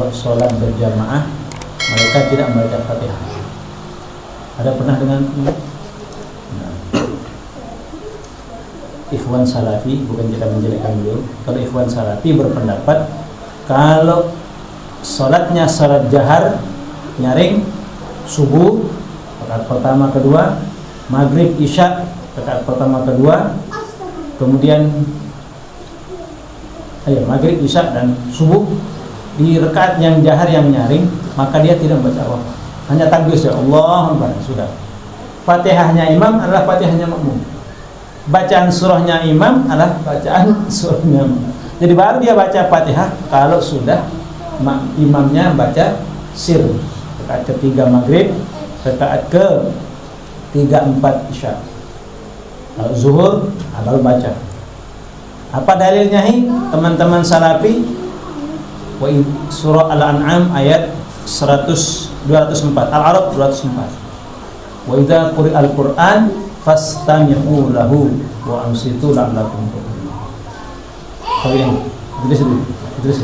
sebuah sholat berjamaah mereka tidak membaca Fatihah. Ada pernah dengar ini? Nah, Ikhwan Salafi, bukan kita menjelekkan beliau. Kalau Ikhwan Salafi berpendapat kalau sholatnya sholat jahar nyaring, subuh rakaat pertama kedua, maghrib isya rakaat pertama kedua, kemudian maghrib isya dan subuh di rakaat yang jahar yang nyaring, maka dia tidak membaca apa-apa, hanya takbir ya Allah Akbar, sudah. Fatihahnya imam adalah fatihahnya makmum, bacaan surahnya imam adalah bacaan surahnya makmum. Jadi baru dia baca Fatihah kalau sudah imamnya baca sir. Rakaat ketiga maghrib, rakaat ke 3-4 isya. Kalau zuhur baru baca. Apa dalilnya teman-teman Salafi? Surah Al-An'am ayat 204, Al-A'raf 204. Wa idza quri'al Qur'an fastami'u lahu wa ansitu la'allakum turhamun. Kalau yang terus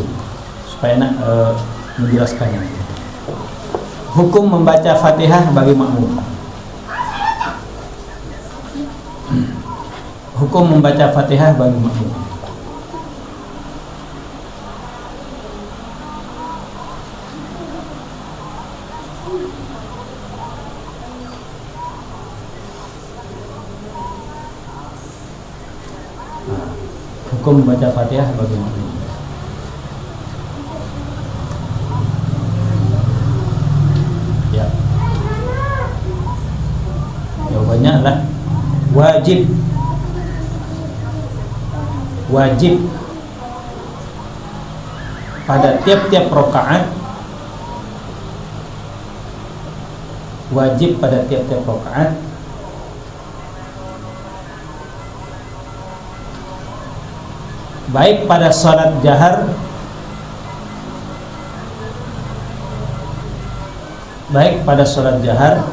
supaya menjelaskannya. Hukum membaca Fatihah bagi makmum. Hukum membaca Fatihah bagi makmum. Hukum membaca Fatihah bagi makmum. Ya. Jawabannya adalah wajib. Wajib pada tiap-tiap rakaat, wajib pada tiap-tiap rakaat baik pada salat jahar, baik pada salat jahar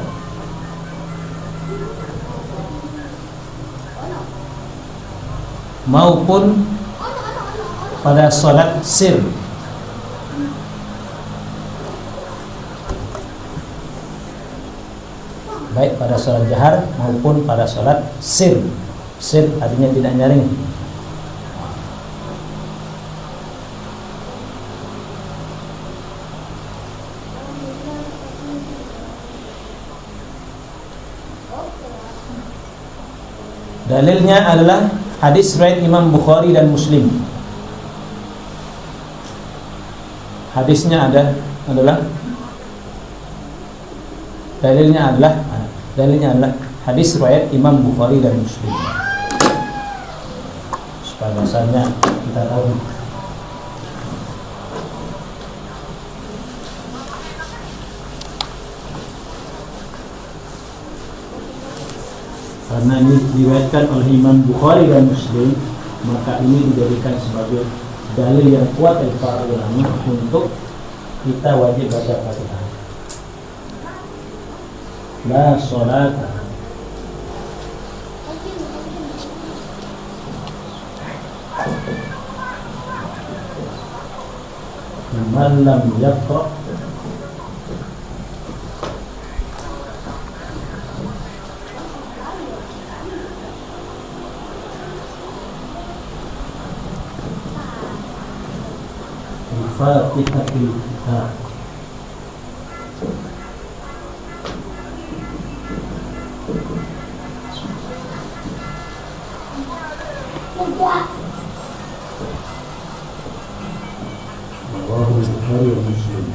maupun pada salat sir. Baik pada salat jahar maupun pada salat sir. Sir artinya tidak nyaring. Dalilnya adalah hadis riwayat Imam Bukhari dan Muslim. Hadisnya adalah dalilnya adalah hadis riwayat Imam Bukhari dan Muslim. Supaya dasarnya kita tahu. Karena ini diriwayatkan oleh Imam Bukhari dan Muslim, maka ini dijadikan sebagai dalil yang kuat dari para ulama untuk kita wajib baca Fatihah. La sholata liman lam yaqra Fatihatul Kitab. Rawahu Bukhari wa Muslim.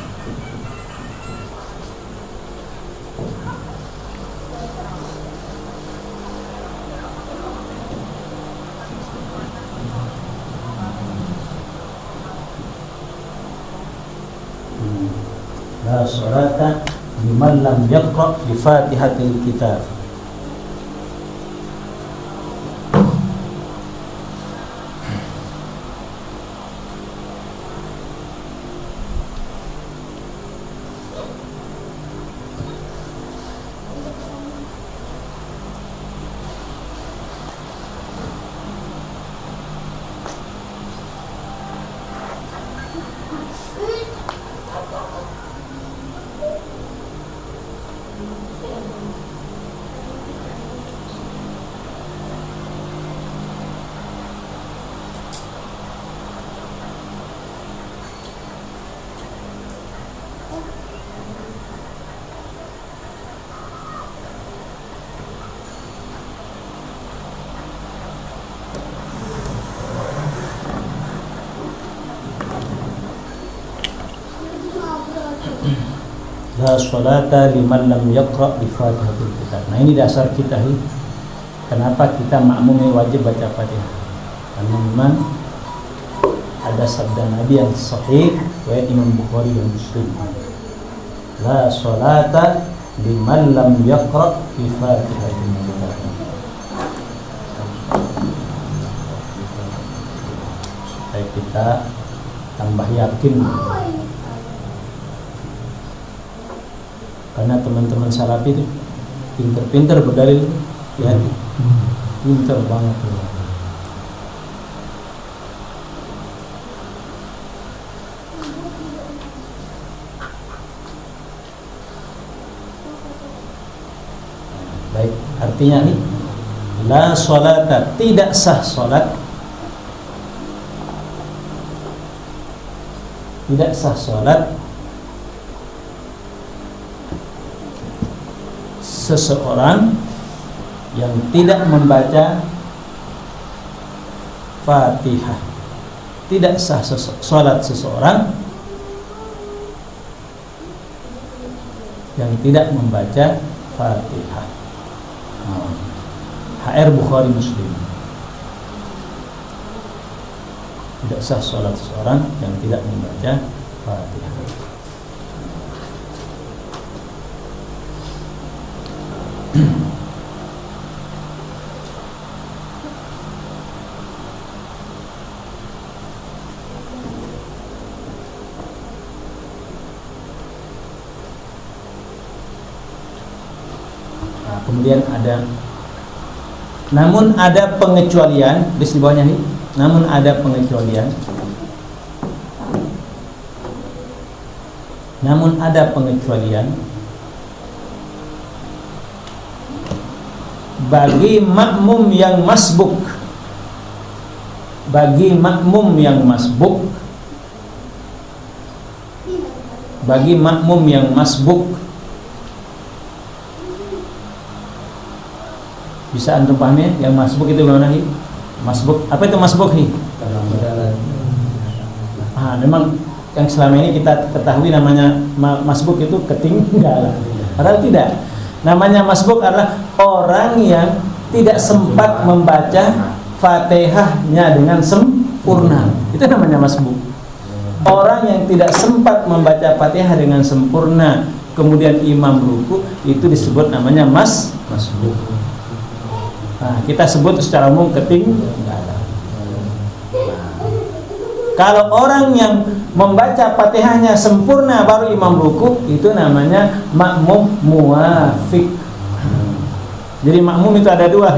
La sholata liman lam yaqra bi Fatihatil Kitab. La sholata liman lam yaqra bi Fatihatil Kitab. Nah, ini dasar kita ini. Kenapa kita makmum wajib baca Fatihah? Karena memang ada sabda Nabi yang sahih riwayat Imam Bukhari dan Muslim. La sholata liman lam yaqra bi Fatihatil Kitab. Supaya kita tambah yakin. Karena teman-teman salafi itu pinter-pinter berdalil, ya, pinter banget. Baik, artinya nih, la sholata, tidak sah sholat, tidak sah sholat seseorang yang tidak membaca Fatihah. Tidak sah sholat seseorang yang tidak membaca Fatihah. HR Bukhari Muslim. Tidak sah sholat seseorang yang tidak membaca Fatihah. Nah, kemudian ada, namun ada pengecualian, di bawahnya nih. Namun ada pengecualian. Namun ada pengecualian bagi makmum yang masbuk. Bagi makmum yang masbuk. Bagi makmum yang masbuk. Bisa antum pahami yang masbuk itu bagaimana nih? Masbuk, apa itu masbuk nih? Memang yang selama ini kita ketahui namanya masbuk itu ketinggalan. Padahal tidak. Namanya masbuk adalah orang yang tidak sempat membaca Fatihahnya dengan sempurna. Itu namanya masbuk. Orang yang tidak sempat membaca Fatihah dengan sempurna, kemudian imam ruku, itu disebut namanya masbuk. Nah, kita sebut secara umum ketinggalan. Kalau orang yang membaca Fatihahnya sempurna baru imam ruku, itu namanya makmum muwafiq. Jadi makmum itu ada dua,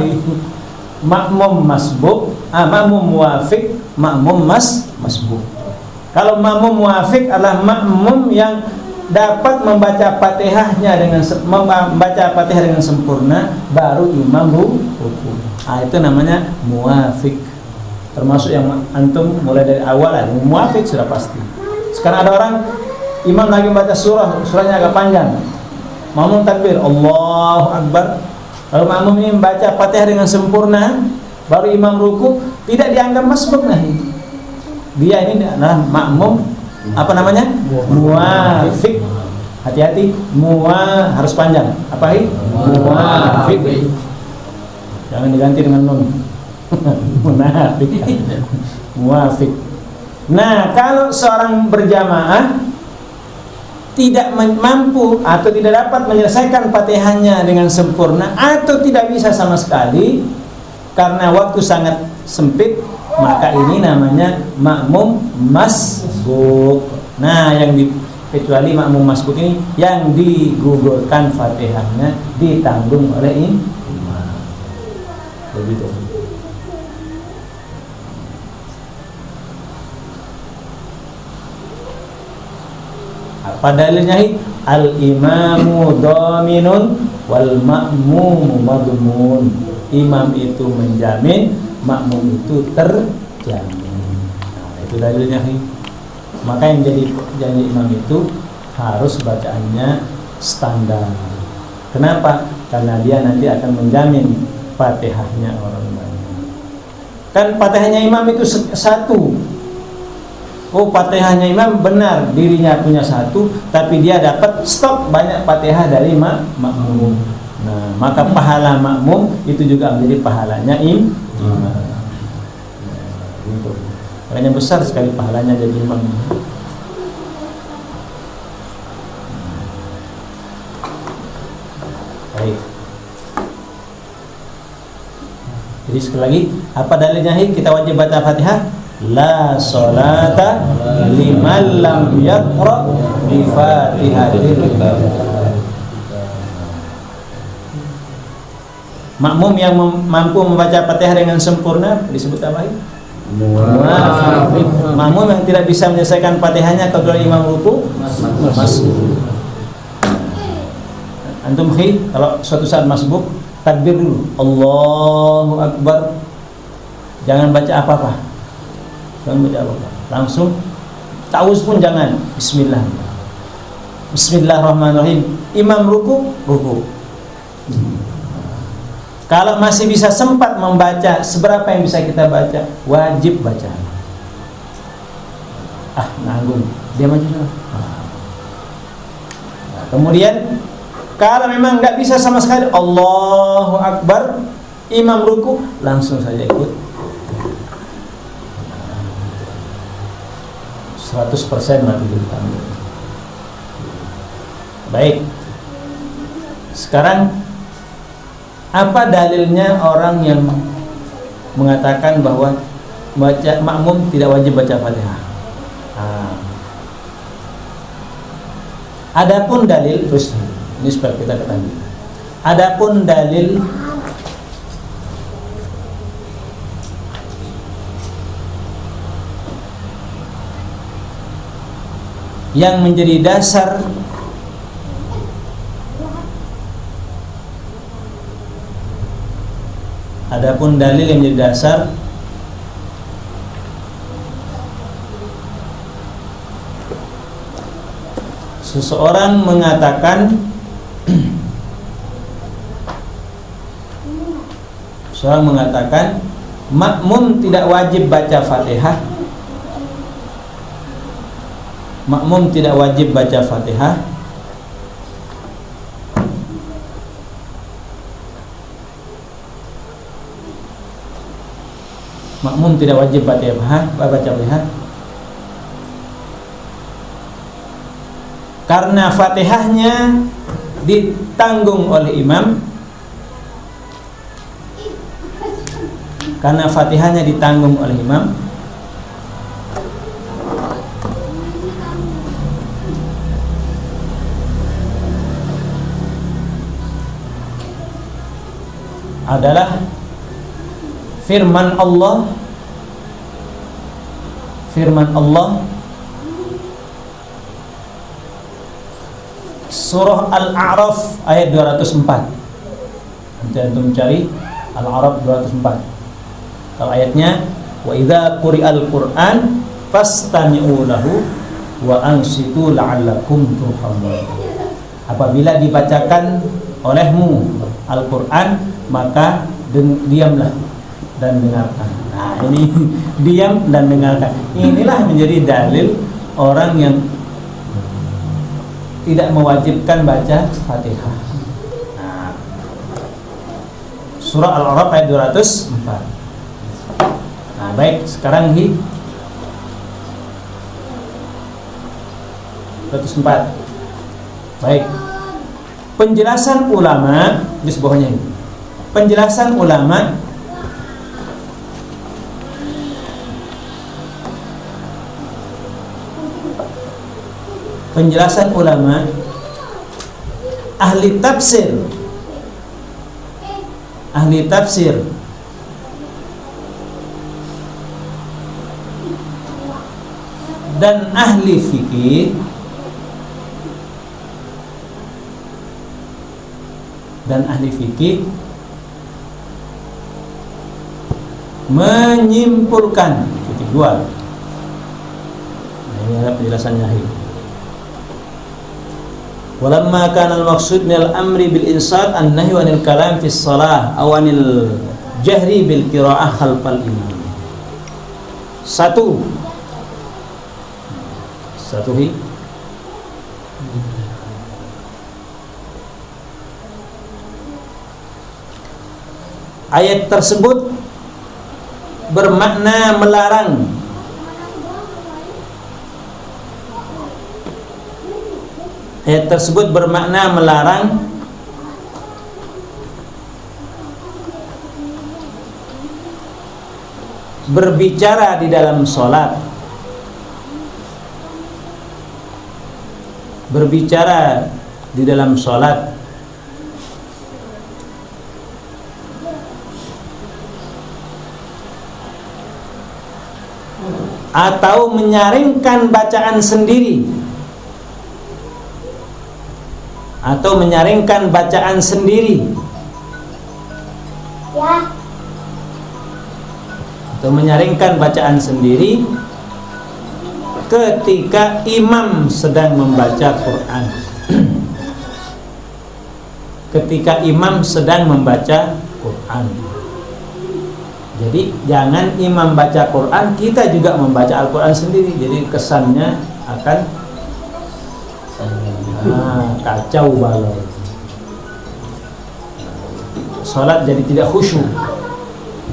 makmum masbuk, makmum muwafiq, makmum masbuk. Kalau makmum muwafiq adalah makmum yang dapat membaca Fatihahnya dengan sempurna baru imam ruku. Itu namanya muwafiq. Termasuk yang antum mulai dari awal muwafiq sudah pasti. Sekarang ada orang imam lagi membaca surahnya agak panjang. Makmum takbir, Allahu Akbar. Lalu makmum ini membaca Fatihah dengan sempurna, baru imam ruku, tidak dianggap masbuk. Nah, dia ini adalah makmum apa namanya? Muwafiq. Hati-hati, harus panjang. Apa ini? Muwafiq. Jangan diganti dengan nun. Munafik. Muwafiq. Nah, kalau seorang berjamaah tidak mampu atau tidak dapat menyelesaikan Fatihahnya dengan sempurna atau tidak bisa sama sekali karena waktu sangat sempit, maka ini namanya makmum masbuk. Nah, kecuali makmum masbuk ini yang digugurkan Fatihahnya ditanggung oleh imam. Begitu. Apa dalilnya? Al-imamu dhaminun wal ma'mumu madmun. Imam itu menjamin, makmum itu terjamin. Nah, itu dalilnya. Maka yang jadi imam itu harus bacaannya standar. Kenapa? Karena dia nanti akan menjamin Fatihahnya orang banyak. Kan Fatihahnya imam itu satu. Oh, Fatihahnya imam benar, dirinya punya satu, tapi dia dapat stok banyak Fatihah dari makmum. Nah, maka pahala makmum itu juga menjadi pahalanya imam. Makanya besar sekali pahalanya jadi imam. Baik. Jadi sekali lagi, apa dalilnya? Kita wajib baca Fatihah. La sholata liman lam yaqra bi Fatihatil Kitab. Makmum yang mampu membaca Fatihah dengan sempurna disebut apa? Muafif. Makmum yang tidak bisa menyelesaikan Fatihahnya kecuali imam ruku masbuk. Antum kalau suatu saat masbuk, takbir dulu, Allahu Akbar. Jangan baca apa-apa. Jangan baca apa-apa. Langsung ta'awuz pun jangan. Bismillah. Bismillahirrahmanirrahim. Imam ruku. Kalau masih bisa sempat membaca seberapa yang bisa kita baca, wajib baca. Nanggung. Dia baca dulu. Kemudian kalau memang nggak bisa sama sekali, Allahu Akbar, imam ruku, langsung saja ikut. 100% mati ditanggung. Baik. Sekarang apa dalilnya orang yang mengatakan bahwa makmum tidak wajib baca Fatihah? Adapun dalil, terus ini supaya kita ketahui. Adapun dalil yang menjadi dasar seseorang mengatakan makmum tidak wajib baca Fatihah. Makmum tidak wajib baca Fatihah karena Fatihahnya ditanggung oleh imam. Adalah firman Allah surah Al-A'raf ayat 204. Nanti antum cari Al-A'raf 204. Kalau ayatnya wa idza quri'al Qur'an fastami'u lahu wa ansitu la'allakum turhamun. Apabila dibacakan olehmu Al-Qur'an, maka diamlah dan dengarkan. Nah, ini diam dan dengarkan. Inilah menjadi dalil orang yang tidak mewajibkan baca Fatihah. Nah, surah Al-A'raf ayat 204. Nah, baik, sekarang di 204. Baik. Penjelasan ulama di bawahnya ini. Penjelasan ulama ahli tafsir dan ahli fikih menyimpulkan titik dua. Nah, ini adalah penjelasannya ini. Walamma kana al-maqsud minal amri bil insat an-nahyu anil kalam fi shalah aw anil jahri bil qiraa'ah khalfal imam. Satu, Satuhi. Ayat tersebut bermakna melarang Ayat tersebut bermakna melarang berbicara di dalam sholat, berbicara di dalam sholat, atau menyaringkan bacaan sendiri, atau menyaringkan bacaan sendiri, ya, atau menyaringkan bacaan sendiri ketika imam sedang membaca Quran. Ketika imam sedang membaca Quran. Jadi jangan imam baca Quran, kita juga membaca Al-Quran sendiri. Jadi kesannya akan kacau balau. Salat jadi tidak khusyuk.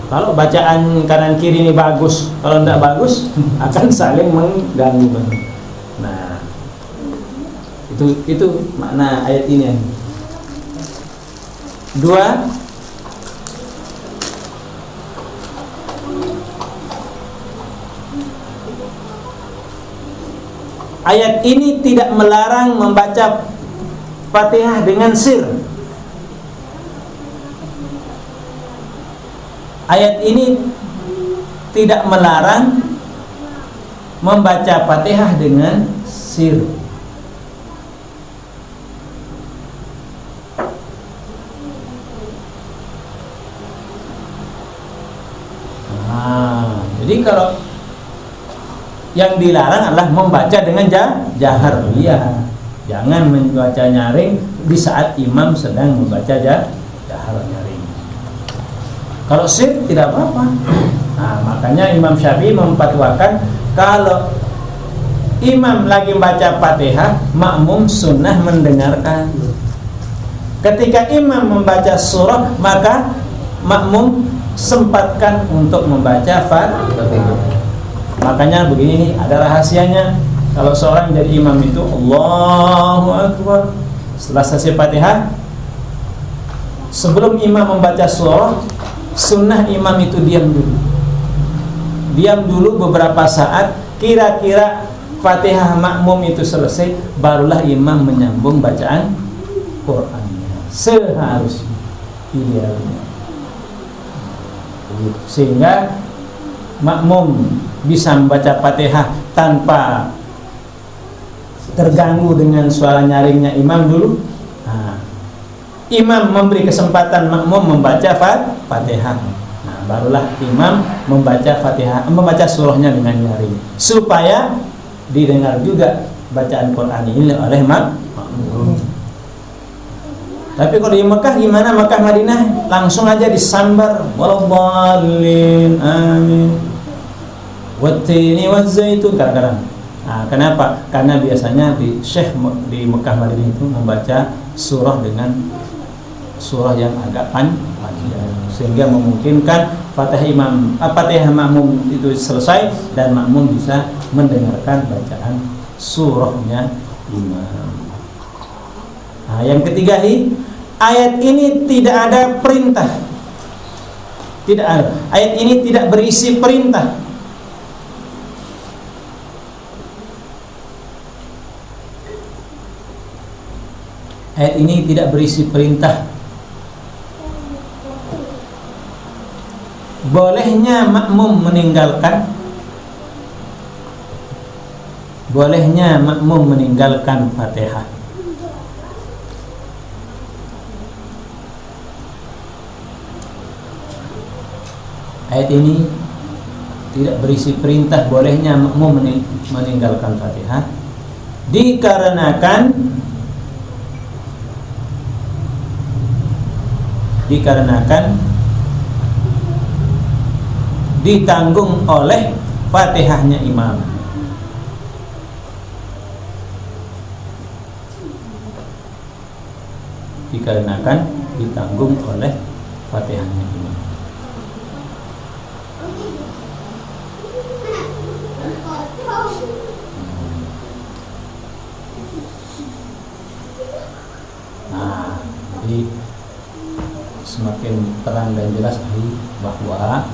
Kalau bacaan kanan kiri ini bagus, kalau tidak bagus akan saling mengganggu. Nah, itu makna ayat ini. 2, ayat ini tidak melarang membaca Fatihah dengan sir. Ayat ini tidak melarang membaca Fatihah dengan sir. Jadi kalau yang dilarang adalah membaca dengan jahar. Iya, jangan membaca nyaring di saat imam sedang membaca jahar nyaring. Kalau sir tidak apa-apa. Nah, makanya Imam Syafi'i memfatwakan kalau imam lagi membaca Fatihah, makmum sunnah mendengarkan. Ketika imam membaca surah, maka makmum sempatkan untuk membaca Fatihah. Makanya begini, ada rahasianya. Kalau seorang jadi imam itu Allahu Akbar, setelah selesai Fatihah, sebelum imam membaca surah, sunnah imam itu diam dulu. Diam dulu beberapa saat, kira-kira Fatihah makmum itu selesai, barulah imam menyambung bacaan Qur'annya. Seharusnya, idealnya. Sehingga makmum bisa membaca Fatihah tanpa terganggu dengan suara nyaringnya imam dulu. Nah, imam memberi kesempatan makmum membaca Fatihah. Nah, barulah imam membaca Fatihah, membaca surahnya dengan nyaring, supaya didengar juga bacaan Quran ini oleh makmum. Tapi kalau di Mekah gimana? Mekah Madinah langsung aja disambar, waladhdallin, amin, wattini wazzaitun kadang-kadang. Nah, kenapa? Karena biasanya di Syekh di Mekah Madinah itu membaca surah dengan surah yang agak panjang, sehingga memungkinkan Fatihah makmum itu selesai dan makmum bisa mendengarkan bacaan surahnya imam. Nah, yang ketiga ayat ini tidak ada perintah. Tidak ada. Ayat ini tidak berisi perintah. Ayat ini tidak berisi perintah. Bolehnya makmum meninggalkan Fatihah. Ayat ini tidak berisi perintah bolehnya makmum meninggalkan Fatihah, dikarenakan ditanggung oleh Fatihahnya imam. dikarenakan ditanggung oleh Fatihahnya imam. Nah, jadi semakin terang dan jelas bahwa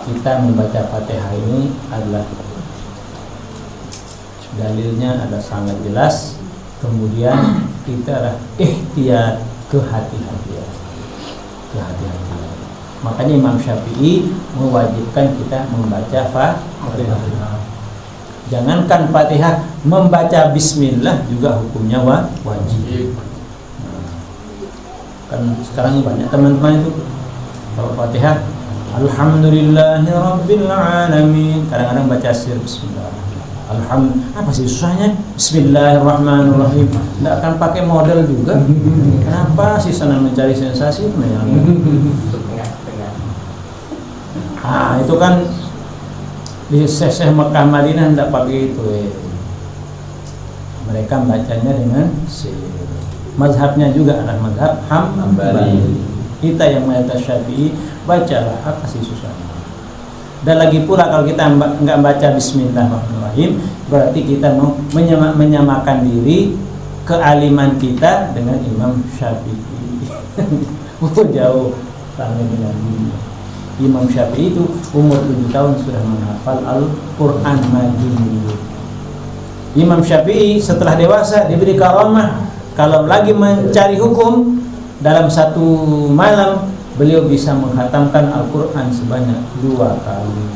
kita membaca Fatihah ini adalah dalilnya ada sangat jelas. Kemudian kita adalah ihtiyat, kehati-hatian. Makanya Imam Syafi'i mewajibkan kita membaca Fatihah. Jangankan Fatihah, membaca Bismillah juga hukumnya wajib. Kan sekarang banyak teman-teman itu kalau Fatihah Alhamdulillahirabbil alamin, kadang-kadang baca sir Bismillah. Apa sih susahnya? Bismillahirrahmanirrahim. Tidak akan pakai model juga. Kenapa sih senang mencari sensasi? Itu kan di Syekh Mekah Madinah tidak pakai itu. Mereka bacanya dengan sir. Mazhabnya juga adalah mazhab Hambali. Kita yang mayoritas Syafi'i, bacalah, apa sih susahnya? Dan lagi pula kalau kita nggak baca Bismillahirrahmanirrahim, berarti kita mau menyamakan diri kealiman kita dengan Imam Syafi'i. Jauh sangat dengan dia. Imam Syafi'i itu umur 7 tahun sudah menghafal Al-Quran Majid. Imam Syafi'i setelah dewasa diberi karamah, kalau lagi mencari hukum dalam satu malam beliau bisa menghatamkan Al-Quran sebanyak 2 kali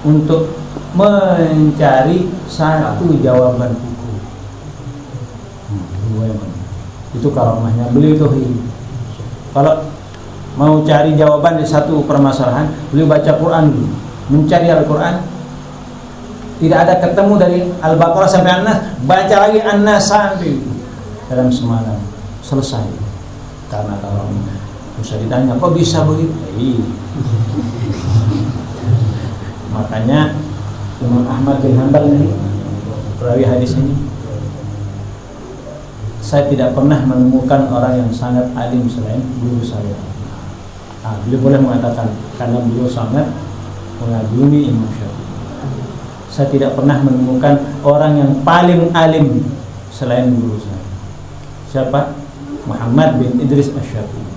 untuk mencari satu jawaban hukum. Itu karamahnya beliau itu. Kalau mau cari jawaban di satu permasalahan, beliau baca Quran dulu, mencari Al-Quran. Tidak ada ketemu dari Al-Baqarah sampai An-Nas, baca lagi An-Nas sampai dalam semalam selesai. Karena kalau bisa ditanya, kok bisa begitu? Makanya Imam Ahmad bin Hanbal ini, perawi hadis ini, saya tidak pernah menemukan orang yang sangat alim selain guru saya. Beliau boleh mengatakan karena beliau sangat mengagumi Imam Syafi'i. Saya tidak pernah menemukan orang yang paling alim selain guru saya. Siapa? Muhammad bin Idris Asy-Syafi'i.